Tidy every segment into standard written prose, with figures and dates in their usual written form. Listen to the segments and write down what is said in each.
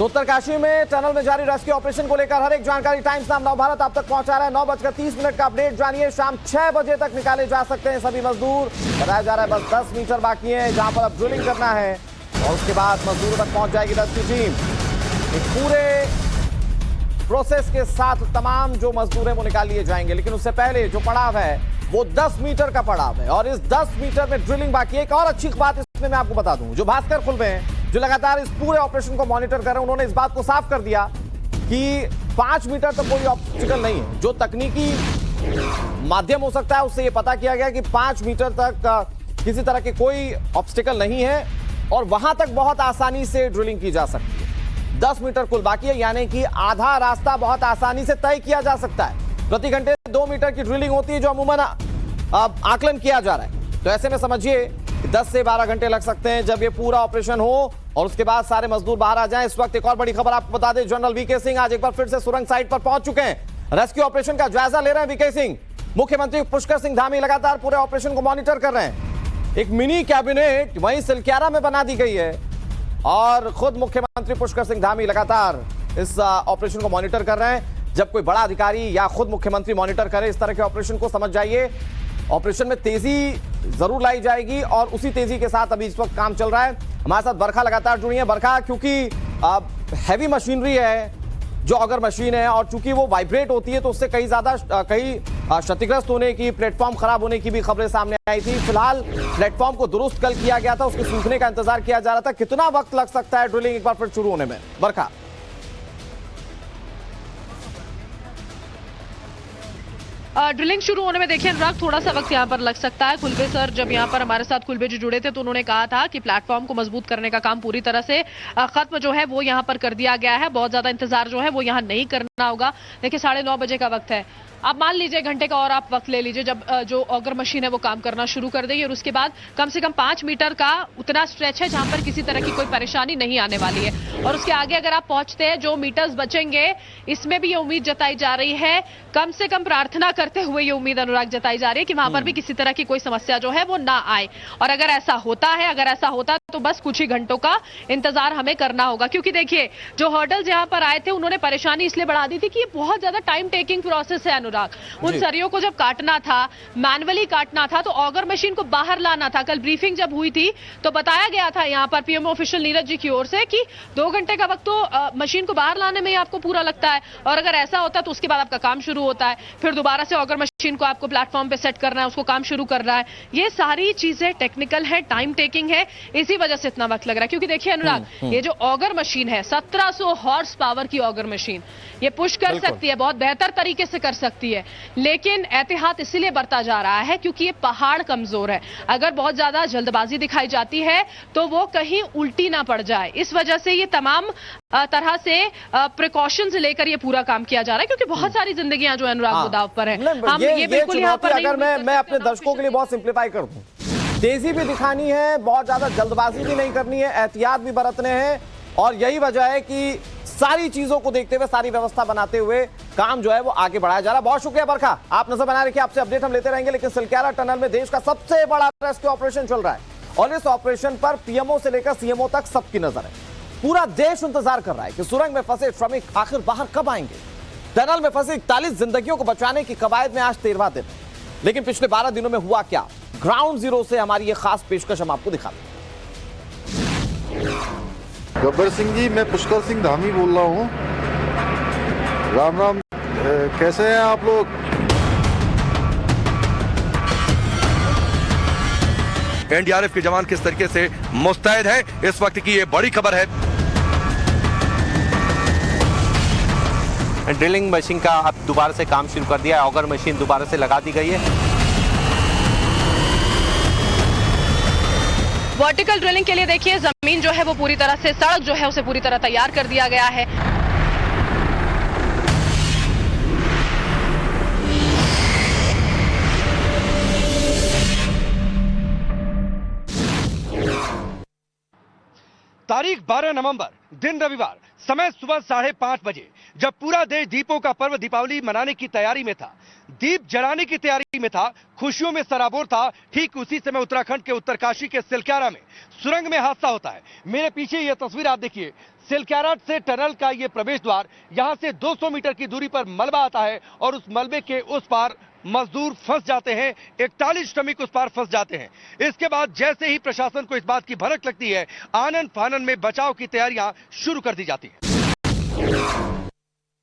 तो उत्तरकाशी में टनल में जारी रेस्क्यू ऑपरेशन को लेकर हर एक जानकारी टाइम्स नाम नवभारत आप तक पहुंचा रहा है। 9:30 का अपडेट जानिए। शाम 6 बजे तक निकाले जा सकते हैं सभी मजदूर। बताया जा रहा है बस 10 मीटर बाकी है जहां पर अब ड्रिलिंग करना है और उसके बाद मजदूरों तक पहुंच जाएगी रेस्क्यू टीम। एक पूरे प्रोसेस के साथ तमाम जो मजदूर हैं वो निकाल लिए जाएंगे, लेकिन उससे पहले जो पड़ाव है वो 10 मीटर का पड़ाव है और इस 10 मीटर में ड्रिलिंग बाकी है। एक और अच्छी बात इसमें मैं आपको बता दूं, जो भास्कर खुलबे हैं जो लगातार इस पूरे ऑपरेशन को मॉनिटर कर रहे हैं, उन्होंने इस बात को साफ कर दिया कि 5 मीटर तक कोई ऑब्स्टिकल नहीं है। जो तकनीकी माध्यम हो सकता है उससे यह पता किया गया कि 5 मीटर तक किसी तरह के कोई ऑब्स्टिकल नहीं है और वहां तक बहुत आसानी से ड्रिलिंग की जा सकती है। 10 मीटर कुल बाकी है, यानी कि आधा रास्ता बहुत आसानी से तय किया जा सकता है। प्रति घंटे 2 मीटर की ड्रिलिंग होती है जो अमूमन आकलन किया जा रहा है। तो ऐसे में समझिए 10 से 12 घंटे लग सकते हैं जब ये पूरा ऑपरेशन हो और उसके बाद सारे मजदूर बाहर आ जाएं। इस वक्त एक और बड़ी खबर आपको बता दें, जनरल वीके सिंह आज एक बार फिर से सुरंग साइट पर पहुंच चुके हैं। रेस्क्यू ऑपरेशन का जायजा ले रहे हैं वीके सिंह। मुख्यमंत्री पुष्कर सिंह धामी लगातार पूरे ऑपरेशन को मॉनिटर कर रहे हैं। एक मिनी कैबिनेट वहीं सिलक्यारा में बना दी गई है और खुद मुख्यमंत्री पुष्कर सिंह धामी लगातार इस ऑपरेशन को मॉनिटर कर रहे हैं। जब कोई बड़ा अधिकारी या खुद मुख्यमंत्री मॉनिटर करे इस तरह के ऑपरेशन को, समझ जाइए ऑपरेशन में तेजी जरूर लाई जाएगी और उसी तेजी के साथ अभी इस वक्त काम चल रहा है। हमारे साथ बरखा लगातार जुड़ी है। बरखा, क्योंकि हैवी मशीनरी है जो ऑगर मशीन है और चूंकि वो वाइब्रेट होती है तो उससे कई क्षतिग्रस्त होने की, प्लेटफॉर्म खराब होने की भी खबरें सामने आई थी। फिलहाल प्लेटफॉर्म को दुरुस्त कल किया गया था, उसके सूखने का इंतजार किया जा रहा था। कितना वक्त लग सकता है ड्रिलिंग एक बार फिर शुरू होने में, बरखा? ड्रिलिंग शुरू होने में देखिए अनुराग थोड़ा सा वक्त यहाँ पर लग सकता है। खुलबे सर जब यहाँ पर हमारे साथ खुलबे जी जुड़े थे तो उन्होंने कहा था कि प्लेटफॉर्म को मजबूत करने का काम पूरी तरह से खत्म जो है वो यहाँ पर कर दिया गया है। बहुत ज्यादा इंतजार जो है वो यहाँ नहीं करना होगा। देखिए 9:30 बजे का वक्त है, आप मान लीजिए घंटे का और आप वक्त ले लीजिए जब जो ऑगर मशीन है वो काम करना शुरू कर देगी और उसके बाद कम से कम 5 मीटर का उतना स्ट्रेच है जहां पर किसी तरह की कोई परेशानी नहीं आने वाली है। और उसके आगे अगर आप पहुंचते हैं जो मीटर्स बचेंगे इसमें भी ये उम्मीद जताई जा रही है, कम से कम प्रार्थना करते हुए ये उम्मीद अनुराग जताई जा रही है कि वहां पर भी किसी तरह की कोई समस्या जो है वो ना आए। और अगर ऐसा होता तो बस कुछ ही घंटों का इंतजार हमें करना होगा, क्योंकि देखिए जो हर्डल्स यहां पर आए थे उन्होंने परेशानी इसलिए बढ़ा दी थी कि ये बहुत ज्यादा टाइम टेकिंग प्रोसेस है अनुराग। उन सरियों को जब काटना था, मैनुअली काटना था, तो ऑगर मशीन को बाहर लाना था। कल ब्रीफिंग जब हुई थी तो बताया गया था यहां पर पीएमओ ऑफिशियल नीरज जी की ओर से कि 2 घंटे का वक्त तो मशीन को बाहर लाने में ही आपको पूरा लगता है और अगर ऐसा होता है तो उसके बाद आपका काम शुरू होता है। फिर दोबारा से ऑगर मशीन को आपको प्लेटफॉर्म पे सेट करना है, उसको काम शुरू करना है। ये सारी चीजें टेक्निकल है, टाइम टेकिंग है, इसी वजह से इतना वक्त लग रहा है। क्योंकि देखिए अनुराग ये जो ऑगर मशीन है 1700 हॉर्स पावर की ऑगर मशीन, ये पुश कर सकती है, बहुत बेहतर तरीके से कर सकती है, लेकिन एहतियात इसीलिए बरता जा रहा है क्योंकि ये पहाड़ कमजोर है। अगर बहुत ज्यादा जल्दबाजी दिखाई जाती है तो वो कहीं उल्टी ना पड़ जाए, इस वजह से ये तमाम तरह से प्रिकॉशंस लेकर ये पूरा काम किया जा रहा है, क्योंकि बहुत सारी जिंदगियां जो अनुराग दाव पर है। हम ये बिल्कुल यहाँ पर अगर मैं अपने दर्शकों के लिए बहुत सिंप्लीफाई कर दूं, तेजी भी दिखानी है, बहुत ज्यादा जल्दबाजी भी नहीं करनी है, एहतियात भी बरतने हैं और यही वजह है कि सारी चीजों को देखते हुए, सारी व्यवस्था बनाते हुए काम जो है वो आगे बढ़ाया जा रहा है। बहुत शुक्रिया बरखा, आप नजर बना रखिए, आपसे अपडेट हम लेते रहेंगे। लेकिन सिलक्यारा टनल में देश का सबसे बड़ा रेस्क्यू ऑपरेशन चल रहा है और इस ऑपरेशन पर पीएमओ से लेकर सीएमओ तक सबकी नजर है। पूरा देश इंतजार कर रहा है कि सुरंग में फंसे श्रमिक आखिर बाहर कब आएंगे। टनल में फंसे 41 जिंदगियों को बचाने की कवायद में आज 13वां दिन, लेकिन पिछले 12 दिनों में हुआ क्या, ग्राउंड जीरो से हमारी ये खास पेशकश हम आपको दिखाते हैं। गब्बर सिंह जी, मैं पुष्कर सिंह धामी बोल रहा हूँ। राम राम, कैसे हैं आप लोग? एनडीआरएफ के जवान किस तरीके से मुस्तैद है, इस वक्त की ये बड़ी खबर है। ड्रिलिंग मशीन का अब दोबारा से काम शुरू कर दिया है, ऑगर मशीन दोबारा से लगा दी गई है। वर्टिकल ड्रिलिंग के लिए देखिए जमीन जो है वो पूरी तरह से, सड़क जो है उसे पूरी तरह तैयार कर दिया गया है। तारीख 12 नवंबर, दिन रविवार, समय सुबह 5:30 बजे, जब पूरा देश दीपों का पर्व दीपावली मनाने की तैयारी में था, दीप जलाने की तैयारी में था, खुशियों में सराबोर था, ठीक उसी समय उत्तराखंड के उत्तरकाशी के सिलक्यारा में सुरंग में हादसा होता है। मेरे पीछे यह तस्वीर आप देखिए, सिलक्यारा से टनल का ये प्रवेश द्वार, यहां से 200 मीटर की दूरी पर मलबा आता है और उस मलबे के उस पार मजदूर फंस जाते हैं। 41 श्रमिक उस पार फंस जाते हैं। इसके बाद जैसे ही प्रशासन को इस बात की भनक लगती है, आनन फानन में बचाव की तैयारियां शुरू कर दी जाती हैं।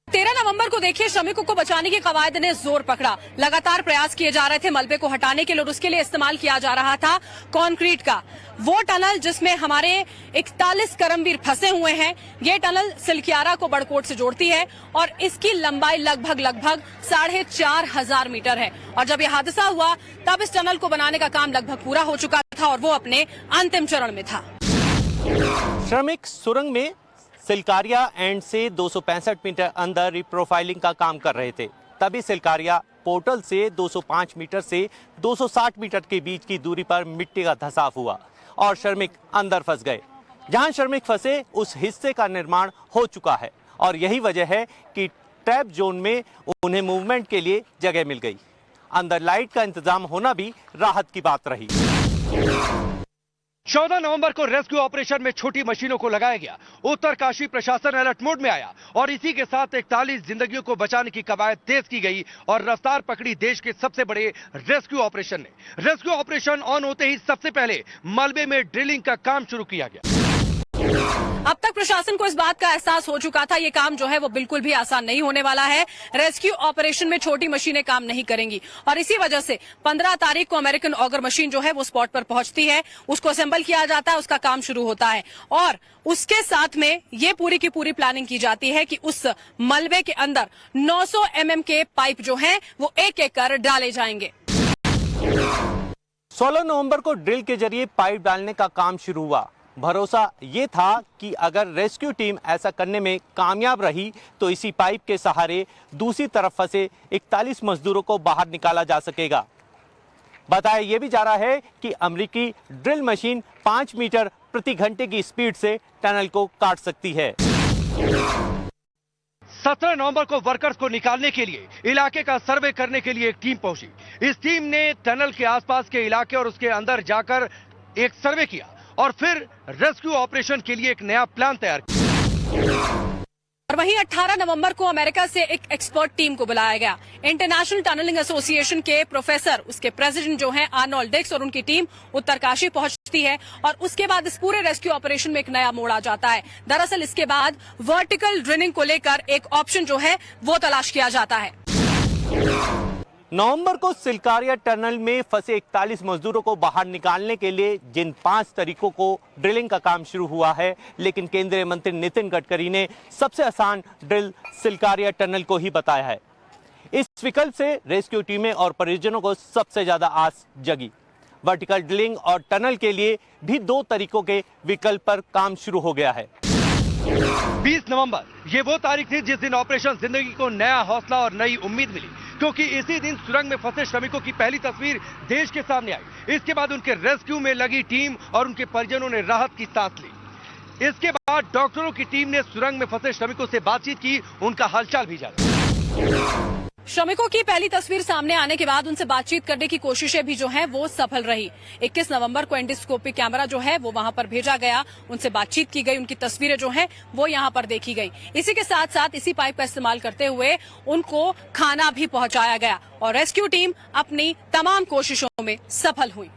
13 नवंबर को देखिए, श्रमिकों को बचाने की कवायद ने जोर पकड़ा। लगातार प्रयास किए जा रहे थे मलबे को हटाने के लिए और उसके लिए इस्तेमाल किया जा रहा था कंक्रीट का वो टनल जिसमें हमारे 41 कर्मवीर फंसे हुए हैं। ये टनल सिलक्यारा को बड़कोट से जोड़ती है और इसकी लंबाई लगभग 4,500 मीटर है। और जब यह हादसा हुआ तब इस टनल को बनाने का काम लगभग पूरा हो चुका था और वो अपने अंतिम चरण में था। श्रमिक सुरंग में सिलकारिया एंड से 265 मीटर अंदर रिप्रोफाइलिंग का काम कर रहे थे। तभी सिलकारिया पोर्टल से 205 मीटर से 260 मीटर के बीच की दूरी पर मिट्टी का धंसाव हुआ और श्रमिक अंदर फंस गए। जहां श्रमिक फंसे उस हिस्से का निर्माण हो चुका है और यही वजह है कि ट्रैप जोन में उन्हें मूवमेंट के लिए जगह मिल गई। अंदर लाइट का इंतजाम होना भी राहत की बात रही। 14 नवंबर को रेस्क्यू ऑपरेशन में छोटी मशीनों को लगाया गया। उत्तरकाशी प्रशासन अलर्ट मोड में आया और इसी के साथ 41 जिंदगियों को बचाने की कवायद तेज की गई और रफ्तार पकड़ी देश के सबसे बड़े रेस्क्यू ऑपरेशन ने। रेस्क्यू ऑपरेशन ऑन होते ही सबसे पहले मलबे में ड्रिलिंग का काम शुरू किया गया। अब तक प्रशासन को इस बात का एहसास हो चुका था ये काम जो है वो बिल्कुल भी आसान नहीं होने वाला है। रेस्क्यू ऑपरेशन में छोटी मशीनें काम नहीं करेंगी और इसी वजह से 15 तारीख को अमेरिकन ऑगर मशीन जो है वो स्पॉट पर पहुंचती है, उसको असेंबल किया जाता है, उसका काम शुरू होता है और उसके साथ में ये पूरी की पूरी प्लानिंग की जाती है कि उस मलबे के अंदर 900 mm के पाइप जो है वो एक एक कर डाले जाएंगे। 16 नवंबर को ड्रिल के जरिए पाइप डालने का काम शुरू हुआ। भरोसा ये था कि अगर रेस्क्यू टीम ऐसा करने में कामयाब रही तो इसी पाइप के सहारे दूसरी तरफ फंसे 41 मजदूरों को बाहर निकाला जा सकेगा। बताया यह भी जा रहा है कि अमेरिकी ड्रिल मशीन 5 मीटर प्रति घंटे की स्पीड से टनल को काट सकती है। 17 नवंबर को वर्कर्स को निकालने के लिए इलाके का सर्वे करने के लिए एक टीम पहुंची। इस टीम ने टनल के आसपास के इलाके और उसके अंदर जाकर एक सर्वे किया और फिर रेस्क्यू ऑपरेशन के लिए एक नया प्लान तैयार किया। और वहीं 18 नवंबर को अमेरिका से एक एक्सपर्ट टीम को बुलाया गया। इंटरनेशनल टनलिंग एसोसिएशन के प्रोफेसर, उसके प्रेसिडेंट जो हैं आर्नोल्ड डिक्स और उनकी टीम उत्तरकाशी पहुंचती है और उसके बाद इस पूरे रेस्क्यू ऑपरेशन में एक नया मोड़ आ जाता है। दरअसल इसके बाद वर्टिकल ड्रिलिंग को लेकर एक ऑप्शन जो है वो तलाश किया जाता है। नवंबर को सिलकारिया टनल में फंसे 41 मजदूरों को बाहर निकालने के लिए जिन 5 तरीकों को ड्रिलिंग का काम शुरू हुआ है, लेकिन केंद्रीय मंत्री नितिन गडकरी ने सबसे आसान ड्रिल सिलकारिया टनल को ही बताया है। इस विकल्प से रेस्क्यू टीमें और परिजनों को सबसे ज्यादा आस जगी। वर्टिकल ड्रिलिंग और टनल के लिए भी 2 तरीकों के विकल्प पर काम शुरू हो गया है। 20 नवंबर ये वो तारीख थी जिस दिन ऑपरेशन जिंदगी को नया हौसला और नई उम्मीद मिली, क्योंकि इसी दिन सुरंग में फंसे श्रमिकों की पहली तस्वीर देश के सामने आई। इसके बाद उनके रेस्क्यू में लगी टीम और उनके परिजनों ने राहत की सांस ली। इसके बाद डॉक्टरों की टीम ने सुरंग में फंसे श्रमिकों से बातचीत की, उनका हालचाल भी जाना। श्रमिकों की पहली तस्वीर सामने आने के बाद उनसे बातचीत करने की कोशिशें भी जो हैं वो सफल रही। 21 नवंबर को एंडोस्कोपिक कैमरा जो है वो वहां पर भेजा गया, उनसे बातचीत की गई, उनकी तस्वीरें जो हैं वो यहां पर देखी गई। इसी के साथ साथ इसी पाइप का इस्तेमाल करते हुए उनको खाना भी पहुंचाया गया और रेस्क्यू टीम अपनी तमाम कोशिशों में सफल हुई।